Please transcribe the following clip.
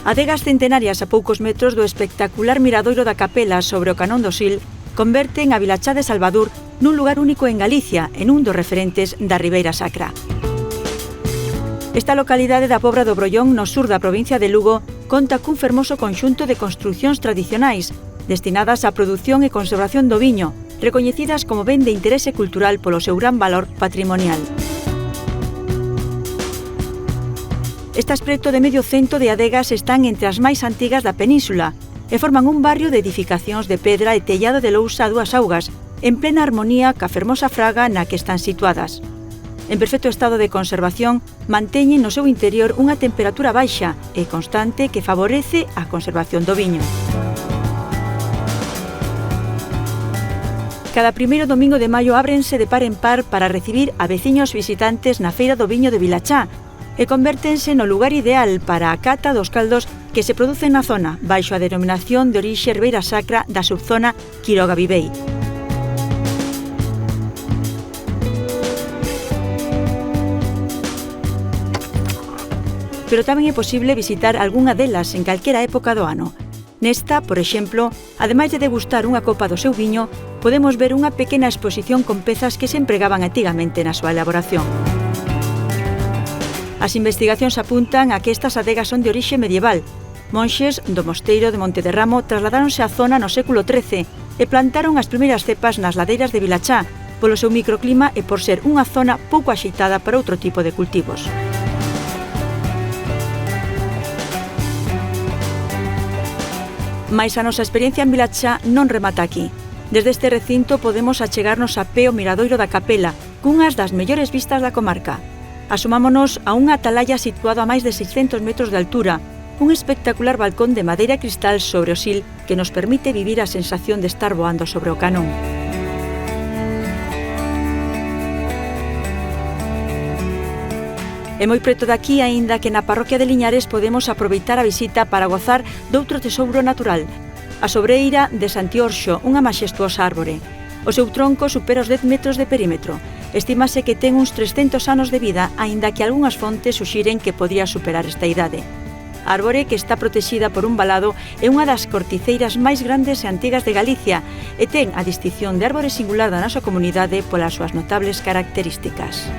Adegas centenarias a poucos metros do espectacular miradoiro da Capela sobre o Canón do Sil converten a Vilachá de Salvador nun lugar único en Galicia e nun dos referentes da Ribeira Sacra. Esta localidade da Pobra do Brollón, no sur da provincia de Lugo, conta cun fermoso conxunto de construcións tradicionais destinadas á produción e conservación do viño, recoñecidas como ben de interese cultural polo seu gran valor patrimonial. Estas preto de medio cento de adegas están entre as máis antigas da península e forman un barrio de edificacións de pedra e tellado de lousa a dúas augas, en plena armonía ca fermosa fraga na que están situadas. En perfecto estado de conservación, manteñen no seu interior unha temperatura baixa e constante que favorece a conservación do viño. Cada primeiro domingo de maio ábrense de par en par para recibir a veciños visitantes na Feira do Viño de Vilachá e convértense no lugar ideal para a cata dos caldos que se producen na zona, baixo a denominación de orixe Ribeira Sacra da subzona Quiroga-Vivei. Pero tamén é posible visitar algunha delas en calquera época do ano. Nesta, por exemplo, ademais de degustar unha copa do seu viño, podemos ver unha pequena exposición con pezas que se empregaban antigamente na súa elaboración. As investigacións apuntan a que estas adegas son de orixe medieval. Monxes do mosteiro de Montederramo trasladáronse á zona no século XIII e plantaron as primeiras cepas nas ladeiras de Vilachá polo seu microclima e por ser unha zona pouco axeitada para outro tipo de cultivos. Mais a nosa experiencia en Vilachá non remata aquí. Desde este recinto podemos achegarnos a pé ao miradoiro da Capela, cunhas das mellores vistas da comarca. Asomámonos a unha atalaya situado a máis de 600 metros de altura, un espectacular balcón de madeira e cristal sobre o Sil que nos permite vivir a sensación de estar voando sobre o Canón. É moi preto daqui, aínda que na parroquia de Liñares podemos aproveitar a visita para gozar doutro tesouro natural, a sobreira de Santiorxo, unha maxestuosa árbore. O seu tronco supera os 10 metros de perímetro. Estímase que ten uns 300 anos de vida, aínda que algunhas fontes suxiren que podría superar esta idade. A árbore, que está protexida por un valado, é unha das corticeiras máis grandes e antigas de Galicia e ten a distinción de árbore singular da nosa comunidade polas súas notables características.